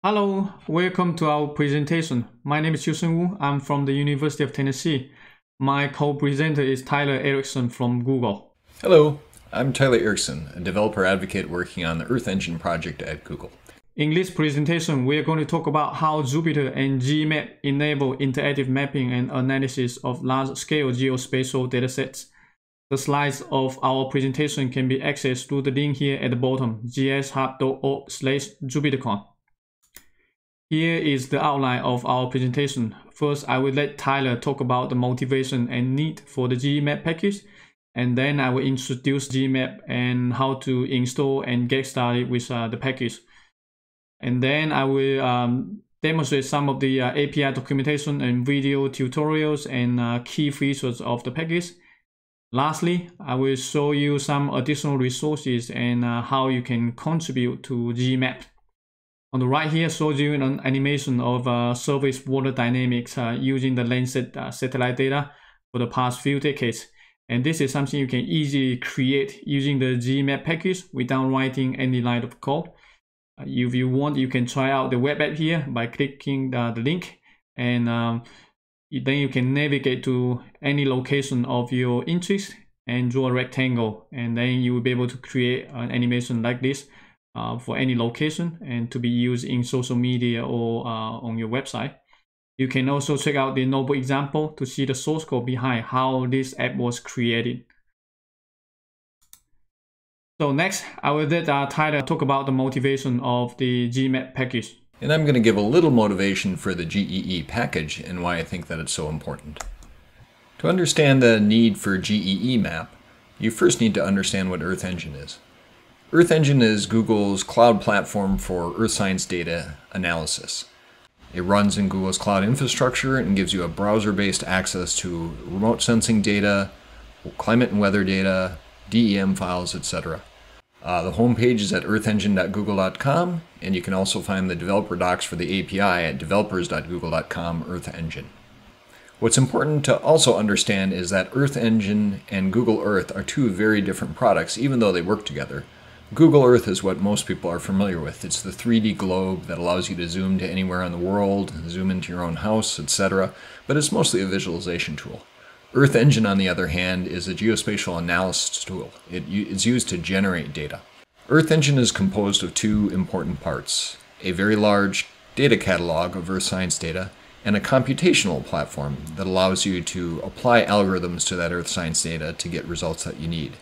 Hello, welcome to our presentation. My name is Xiu Wu. I'm from the University of Tennessee. My co-presenter is Tyler Erickson from Google. Hello, I'm Tyler Erickson, a developer advocate working on the Earth Engine project at Google. In this presentation, we are going to talk about how Jupyter and geemap enable interactive mapping and analysis of large-scale geospatial datasets. The slides of our presentation can be accessed through the link here at the bottom, gshub.org/JupyterCon. Here is the outline of our presentation. First, I will let Tyler talk about the motivation and need for the geemap package, and then I will introduce geemap and how to install and get started with the package. And then I will demonstrate some of the API documentation and video tutorials and key features of the package. Lastly, I will show you some additional resources and how you can contribute to geemap. On the right here shows you an animation of surface water dynamics using the Landsat satellite data for the past few decades. And this is something you can easily create using the geemap package without writing any line of code. If you want, you can try out the web app here by clicking the link, and then you can navigate to any location of your interest and draw a rectangle, and then you will be able to create an animation like this for any location and to be used in social media or on your website. You can also check out the notebook example to see the source code behind how this app was created. So next, I will let Tyler talk about the motivation of the geemap package. And I'm going to give a little motivation for the GEE package and why I think that it's so important. To understand the need for geemap, you first need to understand what Earth Engine is. Earth Engine is Google's cloud platform for earth science data analysis. It runs in Google's cloud infrastructure and gives you a browser-based access to remote sensing data, climate and weather data, DEM files, etc. The homepage is at earthengine.google.com, and you can also find the developer docs for the API at developers.google.com Earth Engine. What's important to also understand is that Earth Engine and Google Earth are two very different products, even though they work together. Google Earth is what most people are familiar with. It's the 3D globe that allows you to zoom to anywhere in the world, zoom into your own house, etc. But it's mostly a visualization tool. Earth Engine, on the other hand, is a geospatial analysis tool. It's used to generate data. Earth Engine is composed of two important parts: a very large data catalog of earth science data and a computational platform that allows you to apply algorithms to that earth science data to get results that you need.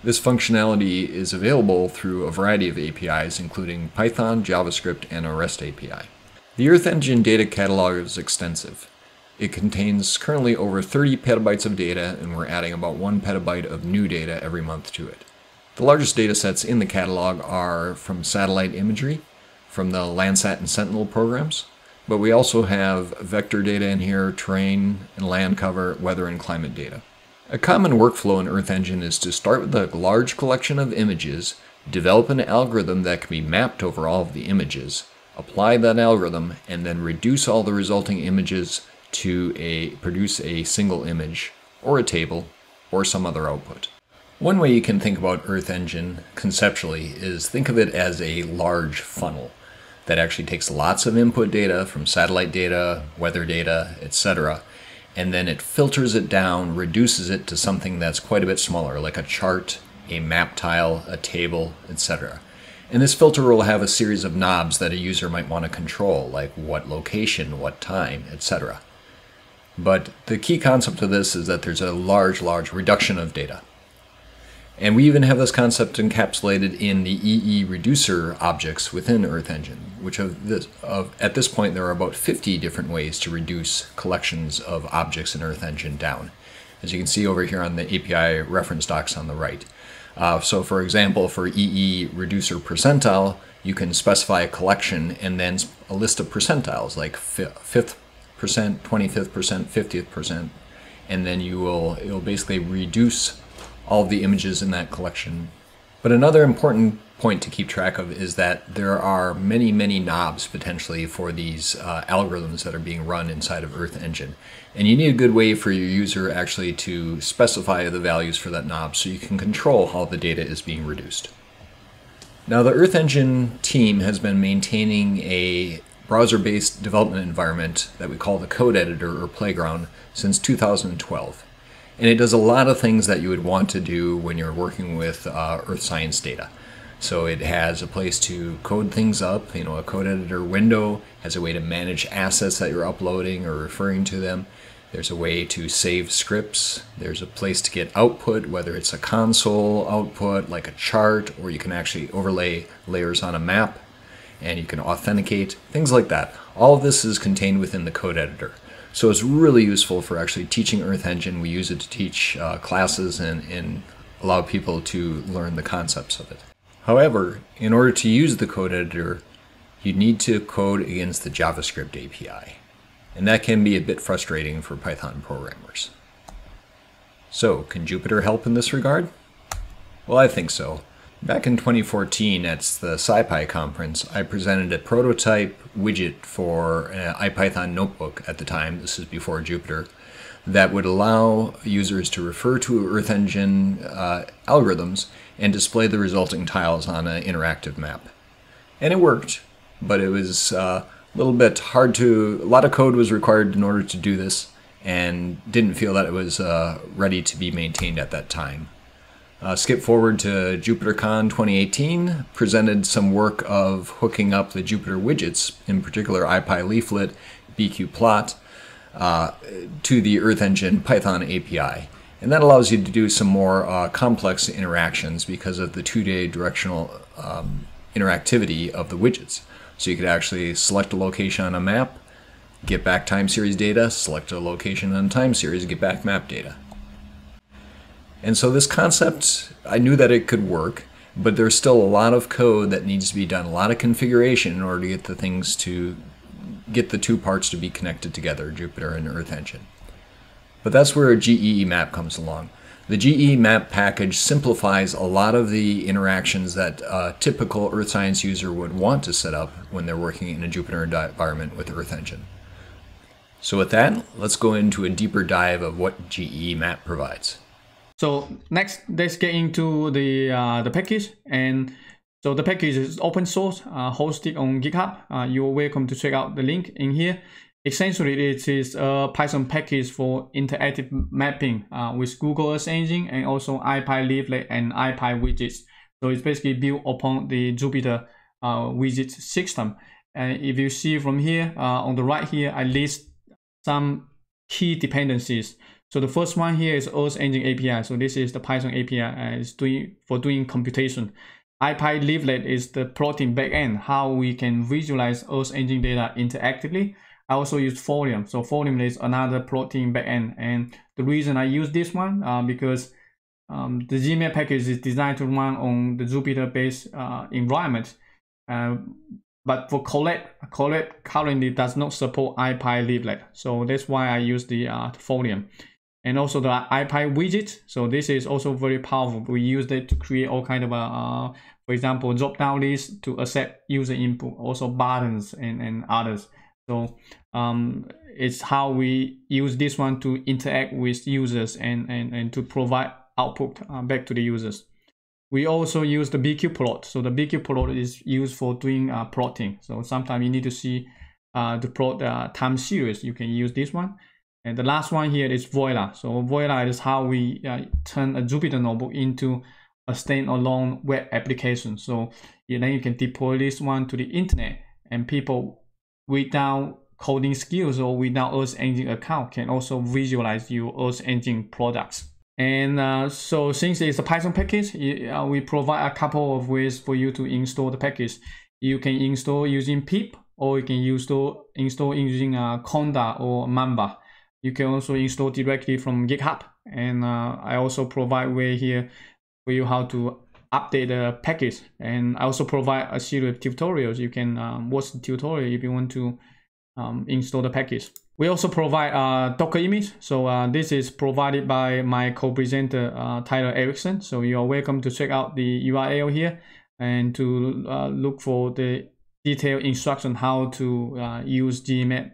This functionality is available through a variety of APIs, including Python, JavaScript, and a REST API. The Earth Engine data catalog is extensive. It contains currently over 30 petabytes of data, and we're adding about 1 petabyte of new data every month to it. The largest datasets in the catalog are from satellite imagery, from the Landsat and Sentinel programs, but we also have vector data in here, terrain and land cover, weather and climate data. A common workflow in Earth Engine is to start with a large collection of images, develop an algorithm that can be mapped over all of the images, apply that algorithm, and then reduce all the resulting images to produce a single image, or a table, or some other output. One way you can think about Earth Engine conceptually is think of it as a large funnel that actually takes lots of input data from satellite data, weather data, etc., and then it filters it down, reduces it to something that's quite a bit smaller, like a chart, a map tile, a table, etc. And this filter will have a series of knobs that a user might want to control, like what location, what time, etc. But the key concept of this is that there's a large reduction of data. And we even have this concept encapsulated in the EE reducer objects within Earth Engine, which at this point there are about 50 different ways to reduce collections of objects in Earth Engine down, as you can see over here on the API reference docs on the right. So for example, for EE reducer percentile, you can specify a collection and then a list of percentiles like 5th percent, 25th percent, 50th percent, and then it'll basically reduce all of the images in that collection. But another important point to keep track of is that there are many knobs potentially for these algorithms that are being run inside of Earth Engine. And you need a good way for your user actually to specify the values for that knob so you can control how the data is being reduced. Now, the Earth Engine team has been maintaining a browser-based development environment that we call the code editor or playground since 2012. And it does a lot of things that you would want to do when you're working with earth science data. So it has a place to code things up, a code editor window, has a way to manage assets that you're uploading or referring to them. There's a way to save scripts. There's a place to get output, whether it's a console output like a chart, or you can actually overlay layers on a map, and you can authenticate, things like that. All of this is contained within the code editor. So it's really useful for actually teaching Earth Engine. We use it to teach classes and allow people to learn the concepts of it. However, in order to use the code editor, you need to code against the JavaScript API. And that can be a bit frustrating for Python programmers. So, can Jupyter help in this regard? Well, I think so. Back in 2014 at the SciPy conference, I presented a prototype widget for an IPython notebook at the time, this is before Jupyter, that would allow users to refer to Earth Engine algorithms and display the resulting tiles on an interactive map. And it worked, but it was a little bit hard a lot of code was required in order to do this, and didn't feel that it was ready to be maintained at that time. Skip forward to JupyterCon 2018, presented some work of hooking up the Jupyter widgets, in particular IPyLeaflet, BQplot, to the Earth Engine Python API. And that allows you to do some more complex interactions because of the two-day directional interactivity of the widgets. So you could actually select a location on a map, get back time series data, select a location on time series, get back map data. And so this concept, I knew that it could work, but there's still a lot of code that needs to be done, a lot of configuration in order to get the two parts to be connected together, Jupyter and Earth Engine. But that's where a geemap comes along. The geemap package simplifies a lot of the interactions that a typical earth science user would want to set up when they're working in a Jupyter environment with Earth Engine. So with that, let's go into a deeper dive of what geemap provides. So next, let's get into the package. And so the package is open source, hosted on GitHub. You're welcome to check out the link in here. Essentially, it is a Python package for interactive mapping with Google Earth Engine and also IPyLeaflet and IPyWidgets. So it's basically built upon the Jupyter widget system. And if you see from here, on the right here, I list some key dependencies. So the first one here is Earth Engine API. So this is the Python API is for doing computation. IPyLeaflet is the plotting backend, how we can visualize Earth Engine data interactively. I also use Folium. So Folium is another plotting backend. And the reason I use this one, because the geemap package is designed to run on the Jupyter-based environment. But for Collect currently does not support IPyLeaflet. So that's why I use the Folium. And also the IPyWidget. So this is also very powerful. We use it to create all kind of, for example, drop-down lists to accept user input, also buttons and others. So it's how we use this one to interact with users and to provide output back to the users. We also use the BQplot. So the BQplot is used for doing plotting. So sometimes you need to see the plot time series. You can use this one. And the last one here is Voila. So Voila is how we turn a Jupyter notebook into a standalone web application. So then you can deploy this one to the internet, and people without coding skills or without Earth Engine account can also visualize your Earth Engine products. And so since it's a Python package, we provide a couple of ways for you to install the package. You can install using pip, or you can install using Conda or Mamba. You can also install directly from GitHub. And I also provide way here for you how to update the package. And I also provide a series of tutorials. You can watch the tutorial if you want to install the package. We also provide a Docker image. So this is provided by my co-presenter, Tyler Erickson. So you are welcome to check out the URL here and to look for the detailed instruction how to use geemap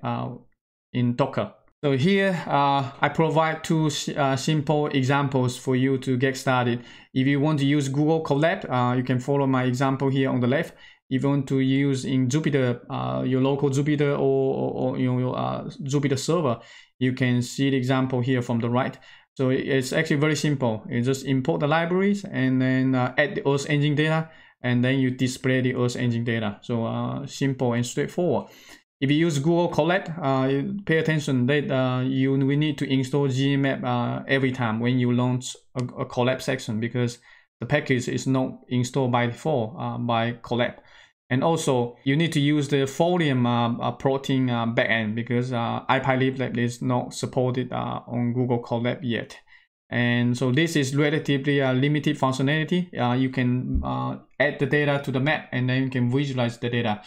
in Docker. So here I provide two simple examples for you to get started. If you want to use Google Colab, you can follow my example here on the left. If you want to use in Jupyter, your local Jupyter or your Jupyter server, you can see the example here from the right. So it's actually very simple. You just import the libraries and then add the Earth Engine data, and then you display the Earth Engine data. So simple and straightforward. If you use Google Colab, pay attention that you will need to install geemap every time when you launch a Colab section, because the package is not installed by default by Colab. And also, you need to use the Folium plotting backend, because IPyLibLab is not supported on Google Colab yet. And so this is relatively limited functionality. You can add the data to the map, and then you can visualize the data.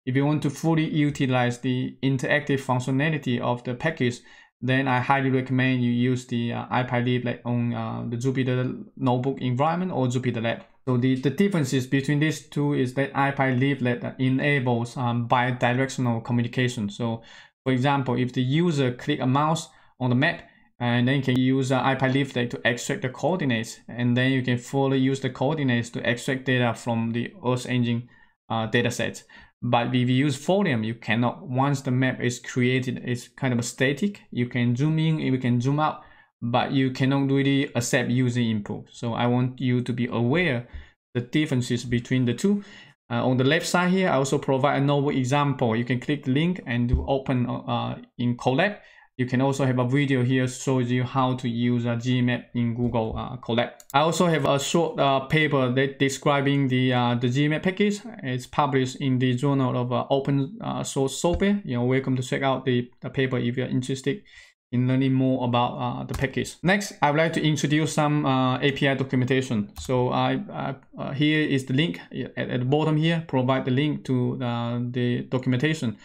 If you want to fully utilize the interactive functionality of the package, then I highly recommend you use the IPyLibLab on the Jupyter Notebook environment or Jupyter Lab. So the differences between these two is that IPyLibLab enables bidirectional communication. So for example, if the user click a mouse on the map, and then you can use IPyLibLab to extract the coordinates, and then you can fully use the coordinates to extract data from the Earth Engine datasets. But if you use Folium, you cannot. Once the map is created, it's kind of a static. You can zoom in, you can zoom out, but you cannot really accept user input. So I want you to be aware the differences between the two. On the left side here, I also provide a notebook example. You can click the link and to open in Colab. You can also have a video here shows you how to use a geemap in Google Colab. I also have a short paper that describing the geemap package. It's published in the Journal of Open Source Software. You're welcome to check out the paper if you're interested in learning more about the package. Next, I would like to introduce some API documentation. So here is the link at the bottom here. Provide the link to the documentation,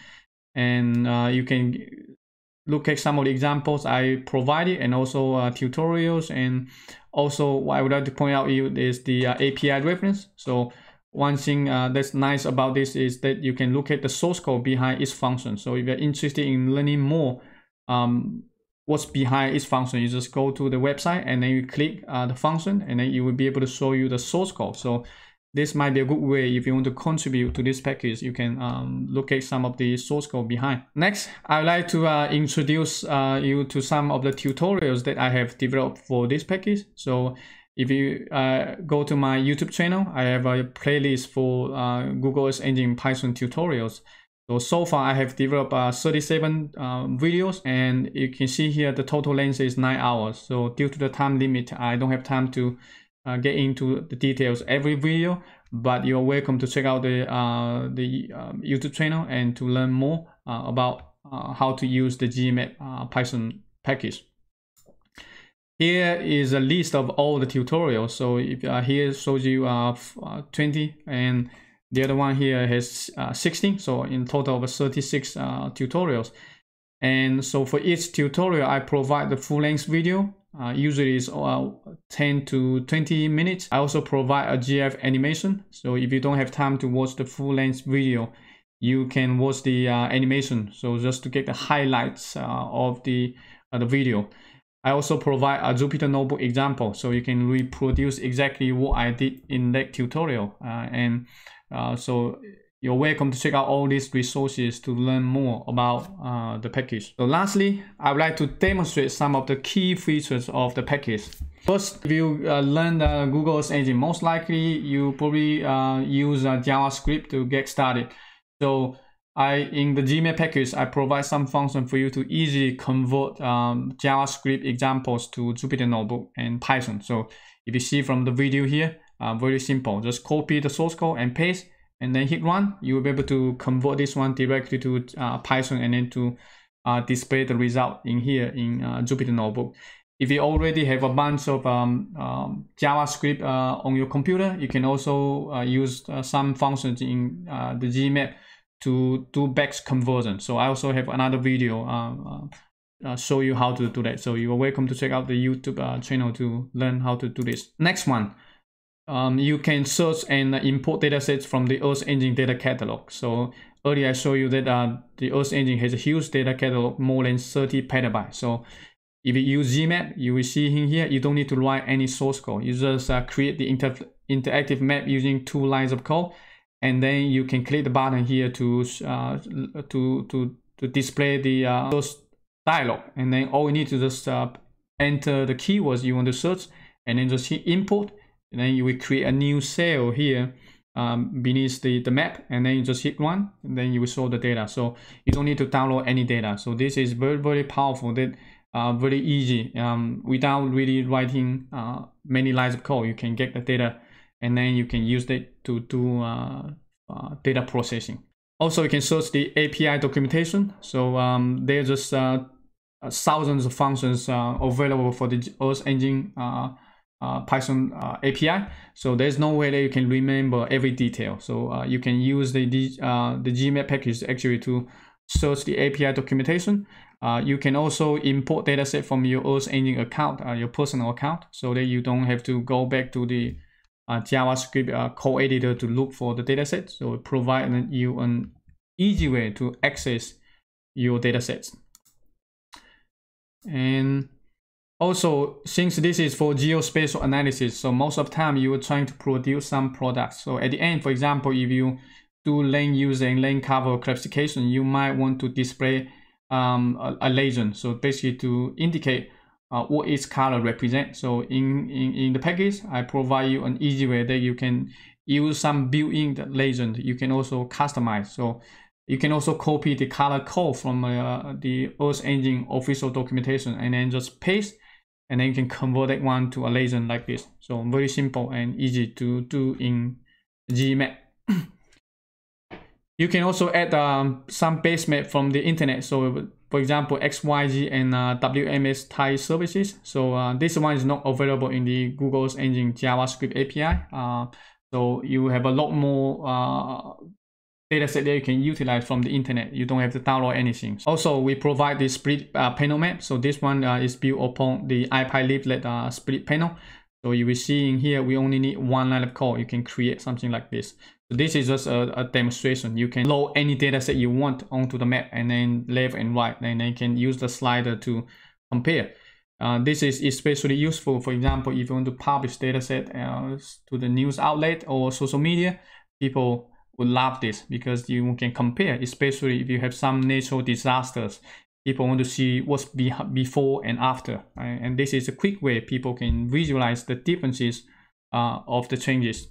and you can look at some of the examples I provided, and also tutorials. And also what I would like to point out is the API reference. So one thing that's nice about this is that you can look at the source code behind each function. So if you're interested in learning more what's behind each function, you just go to the website and then you click the function, and then it will be able to show you the source code. So this might be a good way if you want to contribute to this package. You can look at some of the source code behind. Next, I would like to introduce you to some of the tutorials that I have developed for this package. So if you go to my YouTube channel, I have a playlist for Google Earth Engine Python tutorials. So far I have developed 37 videos, and you can see here the total length is 9 hours. So due to the time limit, I don't have time to get into the details every video, but you're welcome to check out the YouTube channel and to learn more about how to use the geemap Python package. Here is a list of all the tutorials. So if here shows you 20, and the other one here has 16. So in total of 36 tutorials. And so for each tutorial, I provide the full-length video. Usually it's 10 to 20 minutes. I also provide a GIF animation. So if you don't have time to watch the full-length video, you can watch the animation. So just to get the highlights of the video. I also provide a Jupyter Notebook example, so you can reproduce exactly what I did in that tutorial. So you're welcome to check out all these resources to learn more about the package. So lastly, I would like to demonstrate some of the key features of the package. First, if you learn the Google Earth Engine, most likely you probably use JavaScript to get started. So in the geemap package, I provide some function for you to easily convert JavaScript examples to Jupyter Notebook and Python. So if you see from the video here, very simple. Just copy the source code and paste, and then hit run. You will be able to convert this one directly to Python, and then to display the result in here in Jupyter Notebook. If you already have a bunch of JavaScript on your computer, you can also use some functions in the geemap to do batch conversion. So I also have another video show you how to do that. So you are welcome to check out the YouTube channel to learn how to do this. Next one. You can search and import datasets from the Earth Engine data catalog. So earlier I showed you that the Earth Engine has a huge data catalog, more than 30 petabytes. So if you use Gmap, you will see in here, you don't need to write any source code. You just create the interactive map using 2 lines of code, and then you can click the button here to display the source dialog. And then all you need to just enter the keywords you want to search, and then just hit import, and then you will create a new cell here beneath the map, and then you just hit run, and then you will show the data. So you don't need to download any data. So this is very, very powerful, that very easy, without really writing many lines of code. You can get the data, and then you can use it to do data processing. Also, you can search the API documentation. So there's just thousands of functions available for the Earth Engine Python API. So there's no way that you can remember every detail. So you can use the Gmap package actually to search the API documentation. You can also import dataset from your Earth Engine account, your personal account, so that you don't have to go back to the JavaScript code editor to look for the dataset. So it provides you an easy way to access your datasets. And also, since this is for geospatial analysis, so most of the time you are trying to produce some products. So at the end, for example, if you do lane use and lane cover classification, you might want to display a legend. So basically to indicate what each color represents. So in the package, I provide you an easy way that you can use some built-in legend. You can also customize. So you can also copy the color code from the Earth Engine official documentation, and then just paste, and then you can convert that one to a legend like this. So very simple and easy to do in Gmap. You can also add some base map from the internet. So for example, XYZ and WMS type services. So this one is not available in the Google Earth Engine JavaScript API. So you have a lot more dataset that you can utilize from the internet. You don't have to download anything. Also, we provide the split panel map. So this one is built upon the IPyLeaflet split panel. So you will see in here, we only need 1 line of code. You can create something like this. So this is just a demonstration. You can load any dataset you want onto the map, and then left and right, and then you can use the slider to compare. This is especially useful, for example, if you want to publish dataset to the news outlet or social media. People would love this because you can compare, especially if you have some natural disasters. People want to see what's before and after, right? And this is a quick way people can visualize the differences of the changes.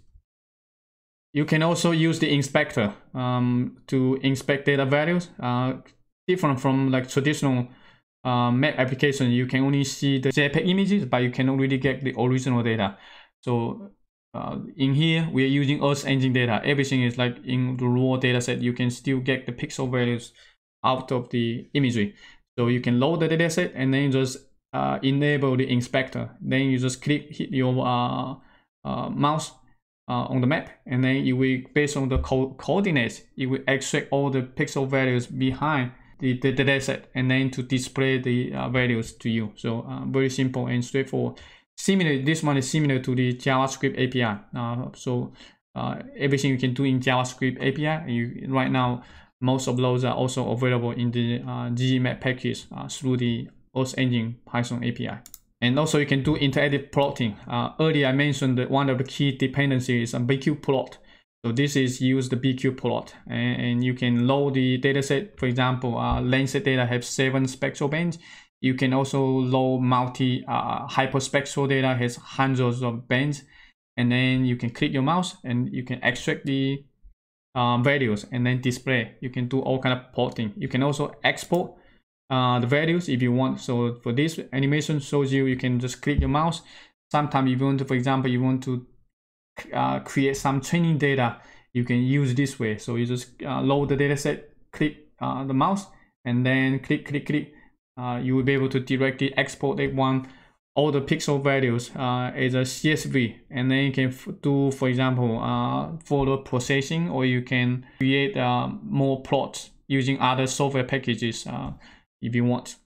You can also use the inspector to inspect data values. Different from like traditional map application, you can only see the JPEG images, but you cannot really get the original data. So in here, we are using Earth Engine data. Everything is like in the raw data set. You can still get the pixel values out of the imagery. So you can load the data set and then just enable the inspector. Then you just hit your mouse on the map, and then you will, based on the coordinates, it will extract all the pixel values behind the data set, and then to display the values to you. So very simple and straightforward. Similar, this one is similar to the JavaScript API. So everything you can do in JavaScript API, right now, most of those are also available in the Gmap package through the Earth Engine Python API. And also you can do interactive plotting. Earlier I mentioned that one of the key dependencies is a BQ plot. So this is use the BQ plot, and you can load the dataset. For example, Landsat data have 7 spectral bands. You can also load multi hyperspectral data has hundreds of bands, and then you can click your mouse and you can extract the values and then display. You can do all kind of plotting. You can also export the values if you want. So for this animation shows you, you can just click your mouse. Sometimes if you want to, for example, you want to create some training data, you can use this way. So you just load the dataset, click the mouse, and then click. You will be able to directly export that one, all the pixel values as a CSV, and then you can do, for example, further processing, or you can create more plots using other software packages if you want.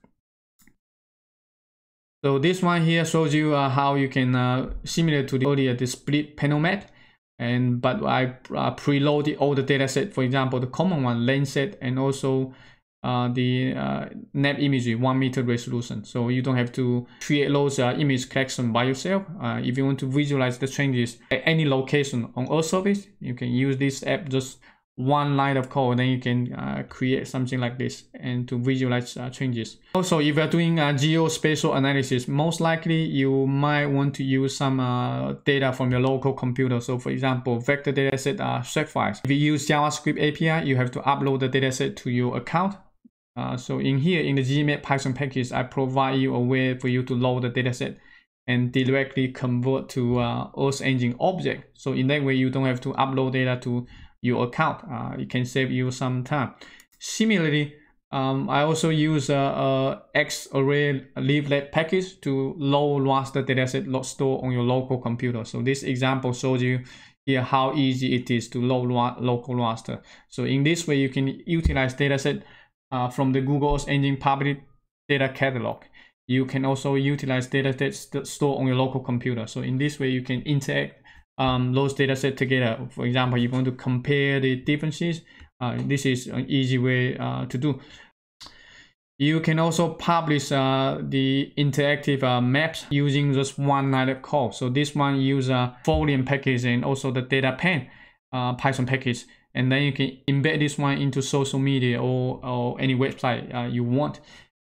So this one here shows you how you can, similar to the earlier, the split panel map, but I preloaded all the dataset, for example, the common one, lens set, and also the NAP imagery 1 meter resolution. So you don't have to create those image collection by yourself. If you want to visualize the changes at any location on Earth surface, you can use this app, just one line of code, then you can create something like this and to visualize changes. Also, if you're doing geospatial analysis, most likely you might want to use some data from your local computer. So for example, vector dataset shape files. If you use JavaScript API, you have to upload the dataset to your account. So in here, in the geemap Python package, I provide you a way for you to load the dataset and directly convert to Earth Engine object. So in that way, you don't have to upload data to your account. It can save you some time. Similarly, I also use X-array leaflet package to low raster dataset stored on your local computer. So this example shows you here how easy it is to load local raster. So in this way, you can utilize dataset from the Google Earth Engine public data catalog. You can also utilize datasets stored on your local computer. So in this way, you can interact those datasets together. For example, you want to compare the differences. This is an easy way to do. You can also publish the interactive maps using just one line of code. So this one uses Folium package and also the DataPen Python package. And then you can embed this one into social media or any website you want.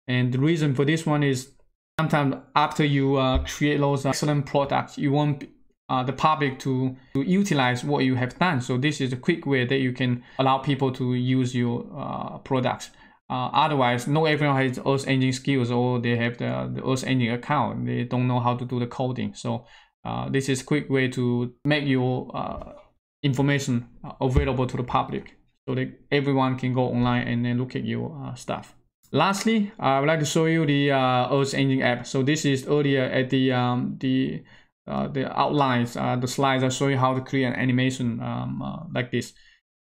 And the reason for this one is sometimes after you create those excellent products, you want the public to utilize what you have done. So this is a quick way that you can allow people to use your products. Otherwise, not everyone has Earth Engine skills, or they have the Earth Engine account. They don't know how to do the coding. So this is a quick way to make your information available to the public, so that everyone can go online and then look at your stuff. Lastly, I would like to show you the Earth Engine app. So this is earlier at the outlines, the slides I show you how to create an animation like this.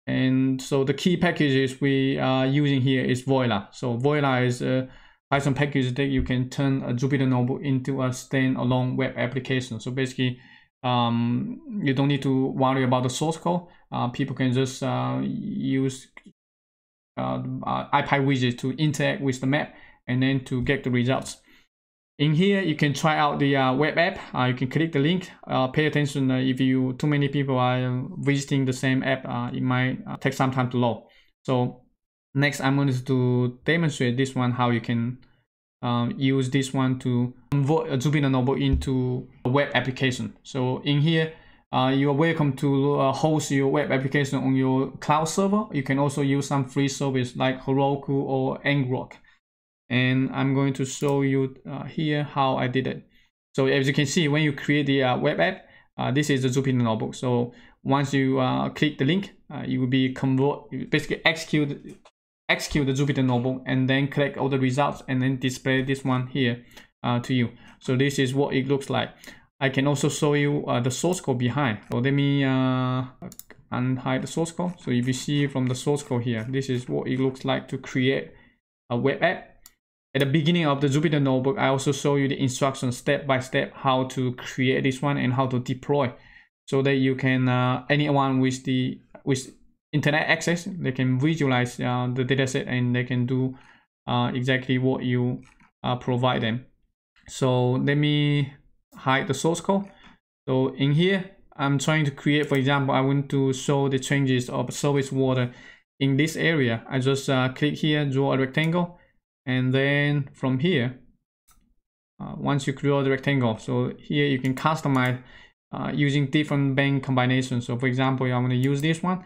And so the key packages we are using here is Voila. So Voila is a Python package that you can turn a Jupyter notebook into a standalone web application. So basically, you don't need to worry about the source code. People can just use iPad widget to interact with the map and then to get the results. In here, you can try out the web app. You can click the link. Pay attention if too many people are visiting the same app, it might take some time to load. So next, I'm going to demonstrate this one, how you can use this one to convert a Jupyter notebook into a web application. So in here, you are welcome to host your web application on your cloud server. You can also use some free service like Heroku or Ngrok. And I'm going to show you here how I did it. So as you can see, when you create the web app, this is the Jupyter notebook. So once you click the link, you will be basically execute the Jupyter notebook and then collect all the results and then display this one here to you. So this is what it looks like. I can also show you the source code behind. So let me unhide the source code. So if you see from the source code here, this is what it looks like to create a web app. At the beginning of the Jupyter notebook, I also show you the instructions step by step how to create this one and how to deploy, so that you can anyone with internet access, they can visualize the dataset and they can do exactly what you provide them. So let me hide the source code. So in here, I'm trying to create, for example, I want to show the changes of surface water in this area. I just click here, draw a rectangle. And then from here, once you draw the rectangle, so here you can customize using different bank combinations. So for example, I'm going to use this one,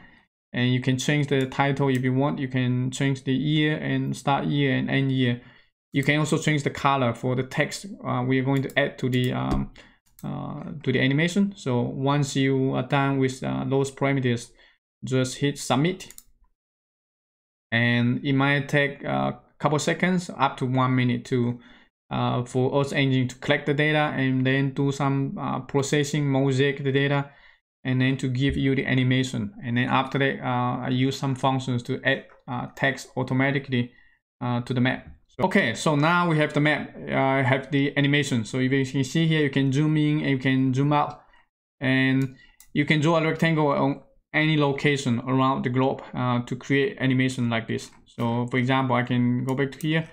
and you can change the title if you want. You can change the year and start year and end year. You can also change the color for the text we are going to add to the animation. So once you are done with those parameters, just hit submit, and it might take couple seconds up to 1 minute to for Earth Engine to collect the data and then do some processing, mosaic the data, and then to give you the animation. And then after that, I use some functions to add text automatically to the map. Okay, so now we have the map. I have the animation. So if you can see here, you can zoom in and you can zoom out. And you can draw a rectangle on any location around the globe to create animation like this. So for example, I can go back to here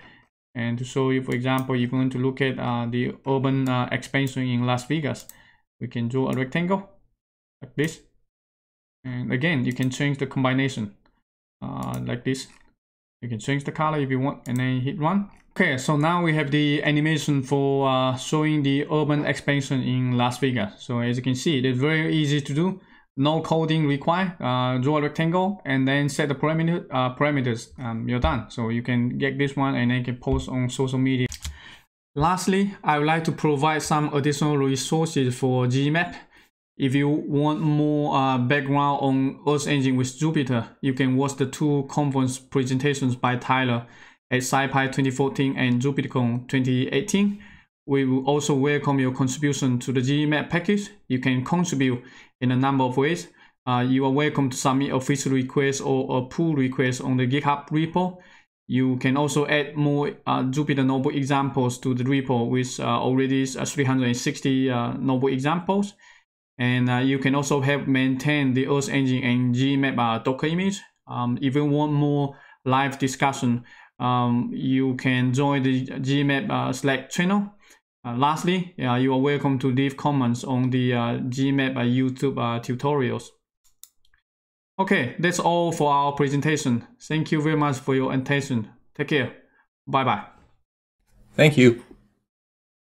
and to show you, for example, if you want to look at the urban expansion in Las Vegas, we can draw a rectangle like this. And again, you can change the combination like this. You can change the color if you want and then hit run. Okay, so now we have the animation for showing the urban expansion in Las Vegas. So as you can see, it's very easy to do. No coding required. Draw a rectangle and then set the parameters. You're done. So you can get this one and then you can post on social media. Lastly, I would like to provide some additional resources for geemap. If you want more background on Earth Engine with Jupyter, you can watch the two conference presentations by Tyler at SciPy 2014 and JupyterCon 2018. We will also welcome your contribution to the geemap package. You can contribute in a number of ways. You are welcome to submit official requests or a pull request on the GitHub repo. You can also add more Jupyter notebook examples to the repo with already 360 notebook examples. And you can also help maintain the Earth Engine and geemap Docker image. If you want more live discussion, you can join the geemap Slack channel. Lastly, you are welcome to leave comments on the geemap YouTube tutorials. Okay, that's all for our presentation. Thank you very much for your attention. Take care. Bye-bye. Thank you.